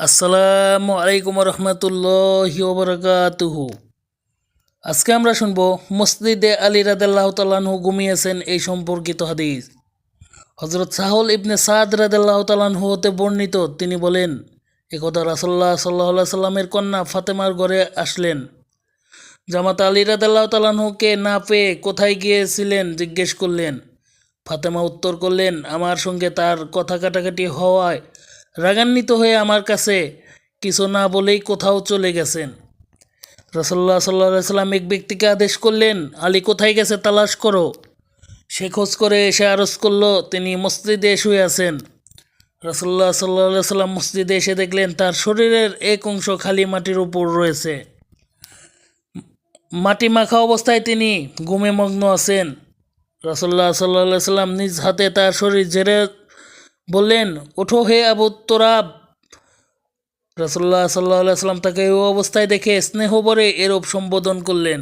আসসালামু আলাইকুম রহমতুল্লাহি ওয়া বারাকাতুহু। আজকে আমরা শুনব মসজিদে আলী রাদিয়াল্লাহু তাআলা আনহু ঘুমিয়েছেন এই সম্পর্কিত হাদিস। হযরত সাহল ইবনে সাদ রাদিয়াল্লাহু তাআলা আনহু হতে বর্ণিত, তিনি বলেন, একদা রাসূলুল্লাহ সাল্লাল্লাহু আলাইহি সাল্লামের কন্যা ফাতেমার ঘরে আসলেন। জামাতা আলী রাদিয়াল্লাহু তাআলা আনহুকে না পেয়ে কোথায় গিয়েছিলেন জিজ্ঞেস করলেন। ফাতেমা উত্তর করলেন, আমার সঙ্গে তার কথা কাটাকাটি হওয়ায় রাগান্বিত হয়ে আমার কাছে কিছু না বলেই কোথাও চলে গেছেন। রাসূলুল্লাহ সাল্লাল্লাহু আলাইহি সাল্লাম এক ব্যক্তিকে আদেশ করলেন, আলী কোথায় গেছে তালাশ করো। সে খোঁজ করে এসে আরজ করল, তিনি মসজিদে শুয়ে আছেন। রাসূলুল্লাহ সাল্লাল্লাহু আলাইহি সাল্লাম মসজিদে এসে দেখলেন তার শরীরের এক অংশ খালি মাটির উপর রয়েছে। মাটি মাখা অবস্থায় তিনি ঘুমে মগ্ন আছেন। রাসূলুল্লাহ সাল্লাল্লাহু আলাইহি সাল্লাম নিজ হাতে তার শরীর ঝেড়ে বললেন, ওঠো হে আবু তোরাব। রাসূলুল্লাহ সাল্লাল্লাহু আলাইহি সাল্লাম তাকে ওই অবস্থায় দেখে স্নেহ ভরে এরূপ সম্বোধন করলেন।